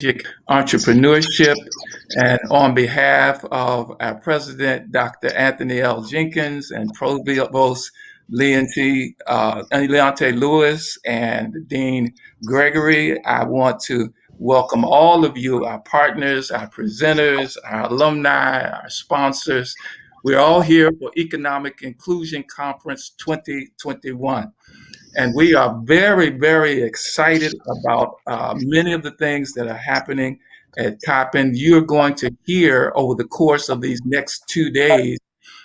Strategic Entrepreneurship. And on behalf of our president, Dr. Anthony L. Jenkins, and Provost Leonte Lewis, and Dean Gregory, I want to welcome all of you, our partners, our presenters, our alumni, our sponsors. We're all here for Economic Inclusion Conference 2021. And we are very, very excited about many of the things that are happening at Coppin. You're going to hear over the course of these next 2 days,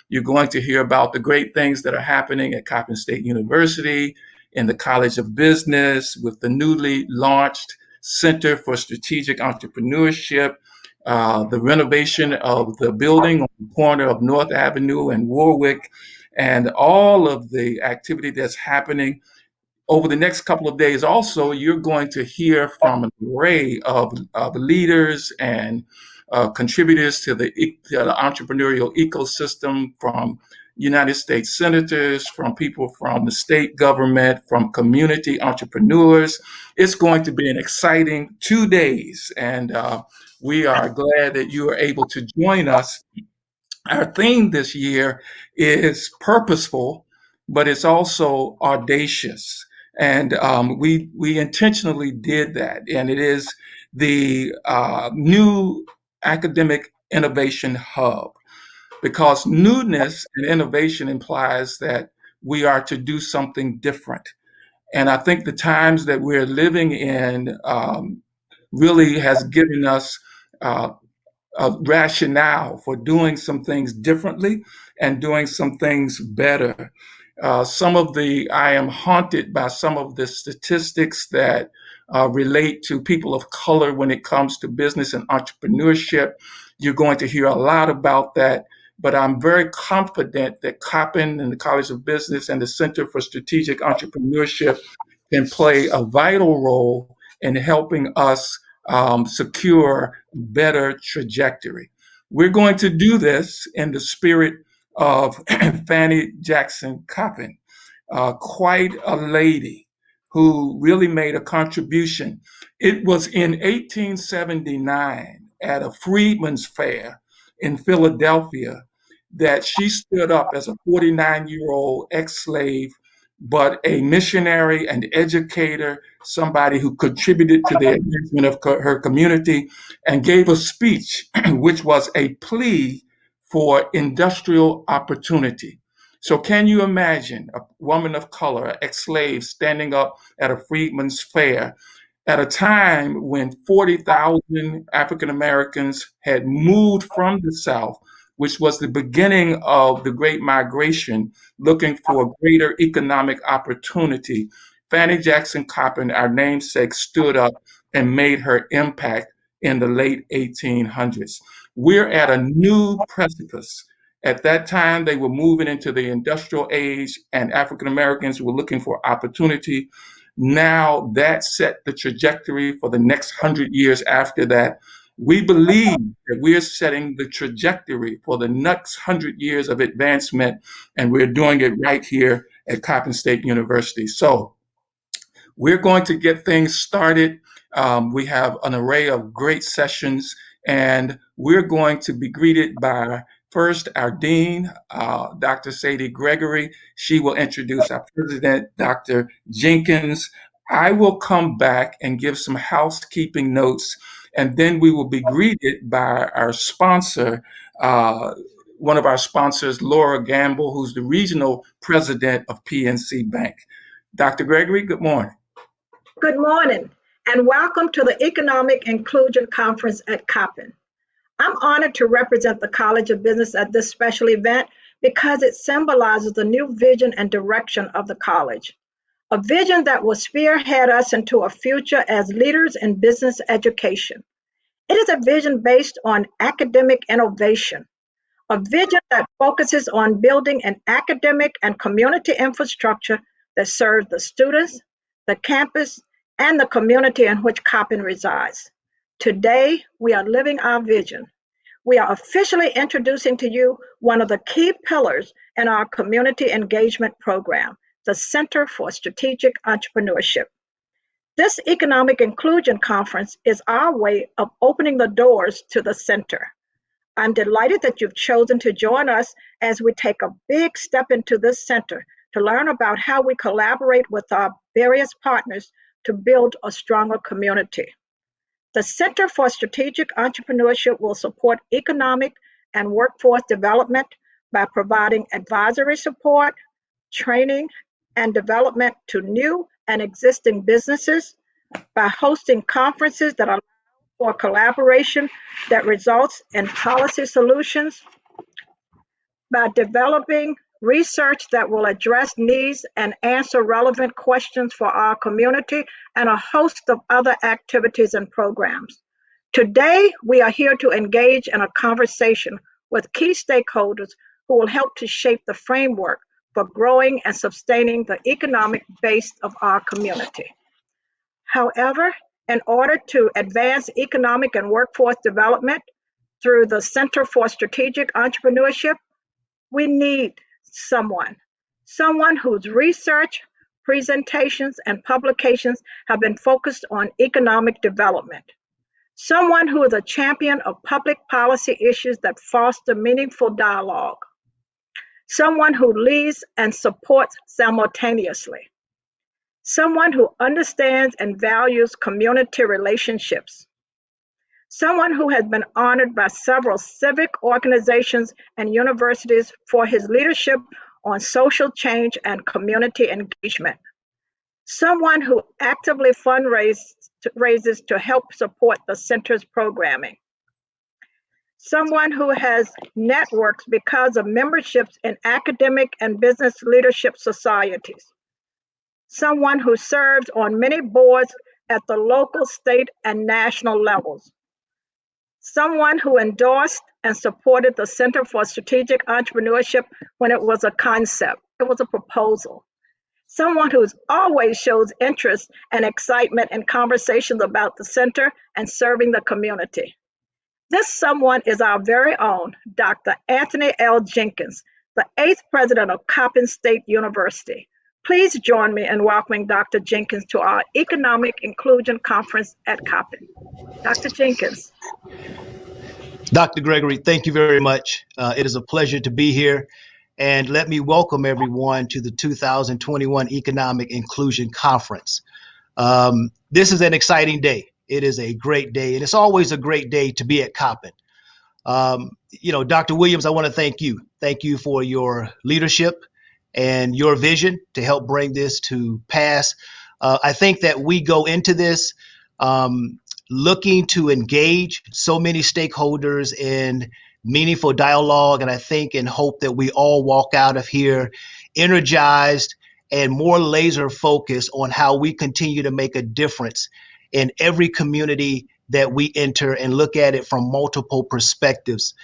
you're going to hear about the great things that are happening at Coppin State University, in the College of Business, with the newly launched Center for Strategic Entrepreneurship, the renovation of the building on the corner of North Avenue and Warwick, and all of the activity that's happening over the next couple of days. Also, you're going to hear from an array of leaders and contributors to the entrepreneurial ecosystem, from United States senators, from people from the state government, from community entrepreneurs. It's going to be an exciting 2 days, and we are glad that you are able to join us. Our theme this year is purposeful, but it's also audacious. And we intentionally did that. And it is the new academic innovation hub, because newness and innovation implies that we are to do something different. And I think the times that we're living in really has given us a rationale for doing some things differently and doing some things better. I am haunted by some of the statistics that relate to people of color when it comes to business and entrepreneurship. You're going to hear a lot about that, but I'm very confident that Coppin and the College of Business and the Center for Strategic Entrepreneurship can play a vital role in helping us secure better trajectory. We're going to do this in the spirit of Fannie Jackson Coppin, quite a lady who really made a contribution. It was in 1879 at a freedman's fair in Philadelphia that she stood up as a 49-year-old ex-slave, but a missionary and educator, somebody who contributed to the advancement of her community, and gave a speech which was a plea for industrial opportunity. So can you imagine a woman of color, an ex-slave, standing up at a freedman's fair at a time when 40,000 African Americans had moved from the South, which was the beginning of the Great Migration, looking for greater economic opportunity? Fannie Jackson Coppin, our namesake, stood up and made her impact in the late 1800s. We're at a new precipice. At that time, they were moving into the industrial age, and African Americans were looking for opportunity. Now that set the trajectory for the next 100 years after that. We believe that we're setting the trajectory for the next 100 years of advancement, and we're doing it right here at Coppin State University. So we're going to get things started. We have an array of great sessions, and we're going to be greeted by first our dean, Dr. Sadie Gregory. She will introduce our president, Dr. Jenkins. I will come back and give some housekeeping notes, and then we will be greeted by our sponsor, one of our sponsors, Laura Gamble, who's the regional president of PNC Bank. Dr. Gregory, good morning. Good morning, and welcome to the Economic Inclusion Conference at Coppin. I'm honored to represent the College of Business at this special event because it symbolizes the new vision and direction of the college, a vision that will spearhead us into a future as leaders in business education. It is a vision based on academic innovation, a vision that focuses on building an academic and community infrastructure that serves the students, the campus, and the community in which Coppin resides. Today, we are living our vision. We are officially introducing to you one of the key pillars in our community engagement program, the Center for Strategic Entrepreneurship. This Economic Inclusion Conference is our way of opening the doors to the center. I'm delighted that you've chosen to join us as we take a big step into this center to learn about how we collaborate with our various partners to build a stronger community. The Center for Strategic Entrepreneurship will support economic and workforce development by providing advisory support, training, and development to new and existing businesses, by hosting conferences that allow for collaboration that results in policy solutions, by developing research that will address needs and answer relevant questions for our community, and a host of other activities and programs. Today, we are here to engage in a conversation with key stakeholders who will help to shape the framework for growing and sustaining the economic base of our community. However, in order to advance economic and workforce development through the Center for Strategic Entrepreneurship, we need someone whose research, presentations, and publications have been focused on economic development, someone who is a champion of public policy issues that foster meaningful dialogue, someone who leads and supports simultaneously, someone who understands and values community relationships, someone who has been honored by several civic organizations and universities for his leadership on social change and community engagement, someone who actively fundraises to help support the center's programming, someone who has networks because of memberships in academic and business leadership societies, someone who serves on many boards at the local, state, and national levels, someone who endorsed and supported the Center for Strategic Entrepreneurship when it was a concept, it was a proposal, someone who always shows interest and excitement in conversations about the center and serving the community. This someone is our very own Dr. Anthony L. Jenkins, the 8th president of Coppin State University. Please join me in welcoming Dr. Jenkins to our Economic Inclusion Conference at Coppin. Dr. Jenkins. Dr. Gregory, thank you very much. It is a pleasure to be here. And let me welcome everyone to the 2021 Economic Inclusion Conference. This is an exciting day. It is a great day, and it's always a great day to be at Coppin. Dr. Williams, I want to thank you. Thank you for your leadership and your vision to help bring this to pass. I think that we go into this looking to engage so many stakeholders in meaningful dialogue, and I think and hope that we all walk out of here energized and more laser focused on how we continue to make a difference in every community that we enter and look at it from multiple perspectives.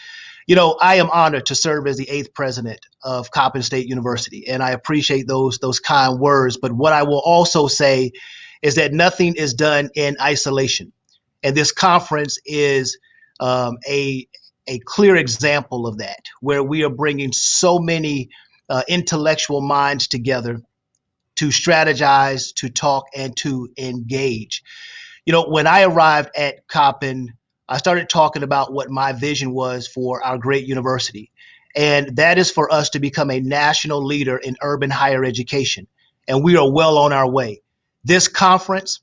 I am honored to serve as the 8th president of Coppin State University, and I appreciate those kind words. But what I will also say is that nothing is done in isolation. And this conference is a clear example of that, where we are bringing so many intellectual minds together to strategize, to talk, and to engage. When I arrived at Coppin, I started talking about what my vision was for our great university. And that is for us to become a national leader in urban higher education. And we are well on our way. This conference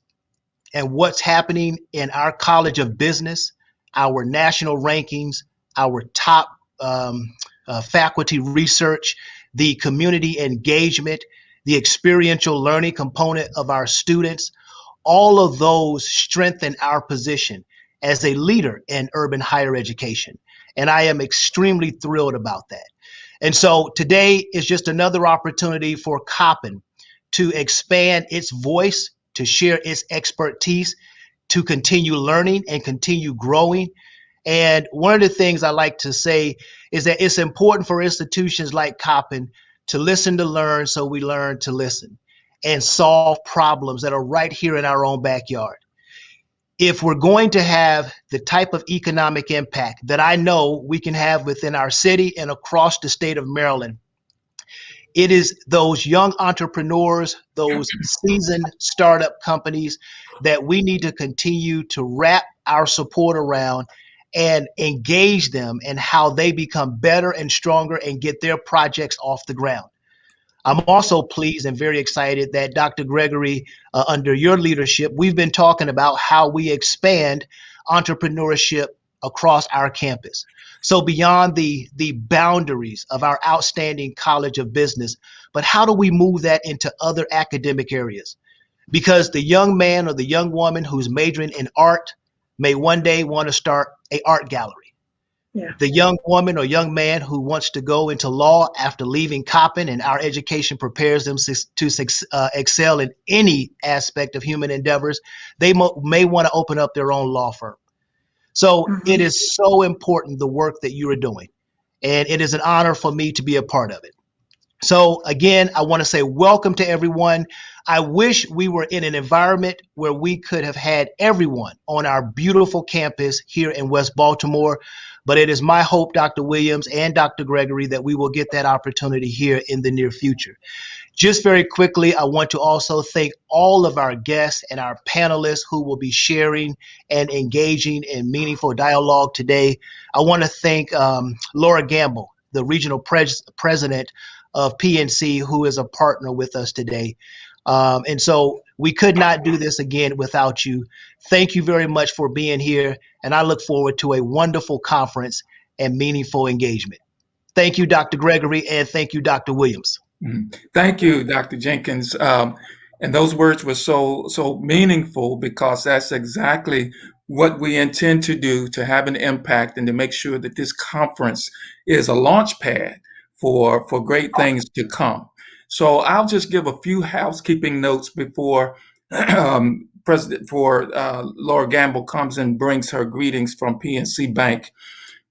and what's happening in our College of Business, our national rankings, our top faculty research, the community engagement, the experiential learning component of our students, all of those strengthen our position as a leader in urban higher education. And I am extremely thrilled about that. And so today is just another opportunity for Coppin to expand its voice, to share its expertise, to continue learning and continue growing. And one of the things I like to say is that it's important for institutions like Coppin to listen to learn, so we learn to listen and solve problems that are right here in our own backyard. If we're going to have the type of economic impact that I know we can have within our city and across the state of Maryland, It is those young entrepreneurs, those seasoned startup companies that we need to continue to wrap our support around and engage them in how they become better and stronger and get their projects off the ground. I'm also pleased and very excited that Dr. Gregory, under your leadership, we've been talking about how we expand entrepreneurship across our campus. So beyond the boundaries of our outstanding College of Business, but how do we move that into other academic areas? Because the young man or the young woman who's majoring in art may one day want to start a art gallery. Yeah. The young woman or young man who wants to go into law after leaving Coppin, and our education prepares them to excel in any aspect of human endeavors, they may want to open up their own law firm. So it Mhm. is so important, the work that you are doing, and it is an honor for me to be a part of it. So again, I want to say welcome to everyone. I wish we were in an environment where we could have had everyone on our beautiful campus here in West Baltimore, but it is my hope, Dr. Williams and Dr. Gregory, that we will get that opportunity here in the near future. Just very quickly, I want to also thank all of our guests and our panelists who will be sharing and engaging in meaningful dialogue today. I want to thank Laura Gamble, the regional president of PNC, who is a partner with us today. And so we could not do this again without you. Thank you very much for being here, and I look forward to a wonderful conference and meaningful engagement. Thank you, Dr. Gregory, and thank you, Dr. Williams. Thank you, Dr. Jenkins. And those words were so meaningful because that's exactly what we intend to do to have an impact and to make sure that this conference is a launch pad for great things to come. So I'll just give a few housekeeping notes before President for Laura Gamble comes and brings her greetings from PNC Bank.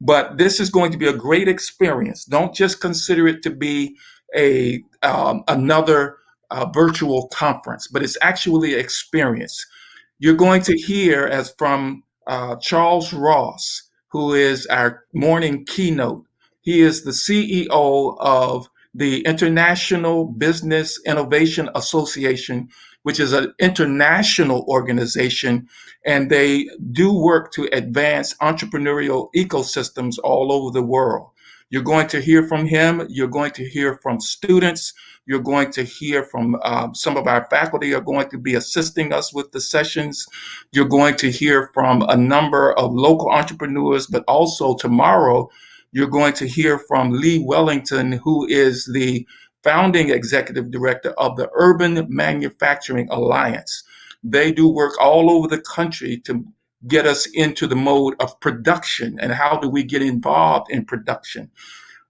But this is going to be a great experience. Don't just consider it to be a another virtual conference, but it's actually an experience. You're going to hear as from Charles Ross, who is our morning keynote. He is the CEO of the International Business Innovation Association, which is an international organization, and they do work to advance entrepreneurial ecosystems all over the world. You're going to hear from him. You're going to hear from students. You're going to hear from some of our faculty are going to be assisting us with the sessions. You're going to hear from a number of local entrepreneurs, but also tomorrow, you're going to hear from Lee Wellington, who is the founding executive director of the Urban Manufacturing Alliance. They do work all over the country to get us into the mode of production and how do we get involved in production.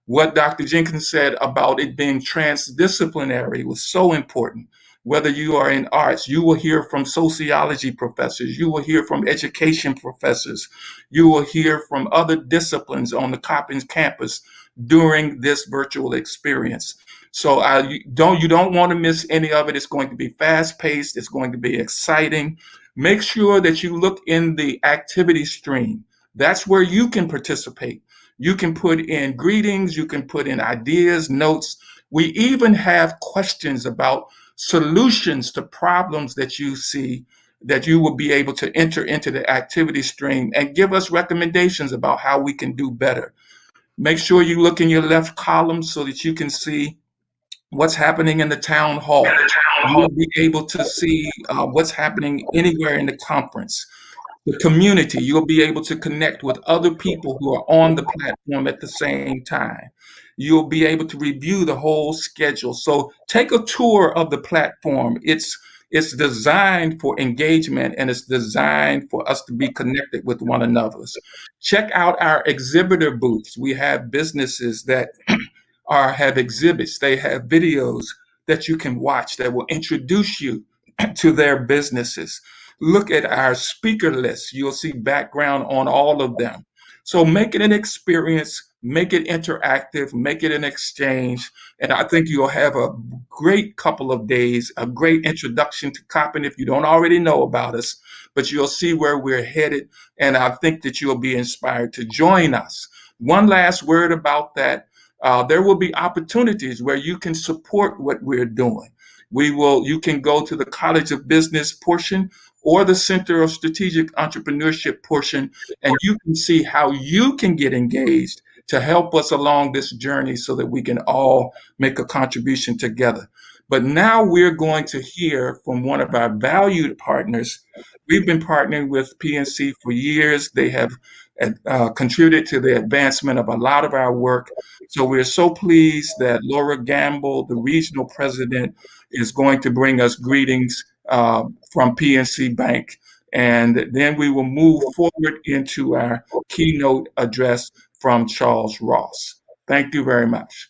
What Dr. Jenkins said about it being transdisciplinary was so important. Whether you are in arts, you will hear from sociology professors, you will hear from education professors, you will hear from other disciplines on the Coppins campus during this virtual experience. So you don't want to miss any of it. It's going to be fast paced. It's going to be exciting. Make sure that you look in the activity stream. That's where you can participate. You can put in greetings, you can put in ideas, notes. We even have questions about solutions to problems that you see that you will be able to enter into the activity stream and give us recommendations about how we can do better. Make sure you look in your left column so that you can see what's happening in the town hall. You'll be able to see what's happening anywhere in the conference. The community, you'll be able to connect with other people who are on the platform at the same time. You'll be able to review the whole schedule. So take a tour of the platform. It's designed for engagement and it's designed for us to be connected with one another. Check out our exhibitor booths. We have businesses that have exhibits. They have videos that you can watch that will introduce you to their businesses. Look at our speaker list. You'll see background on all of them. So make it an experience, make it interactive, make it an exchange. And I think you'll have a great couple of days, a great introduction to Coppin if you don't already know about us, but you'll see where we're headed. And I think that you'll be inspired to join us. One last word about that. there will be opportunities where you can support what we're doing. You can go to the College of Business portion or the Center of Strategic Entrepreneurship portion, and you can see how you can get engaged to help us along this journey so that we can all make a contribution together. But now we're going to hear from one of our valued partners. We've been partnering with PNC for years. They have contributed to the advancement of a lot of our work. So we're so pleased that Laura Gamble, the regional president, is going to bring us greetings from PNC Bank. And then we will move forward into our keynote address from Charles Ross. Thank you very much.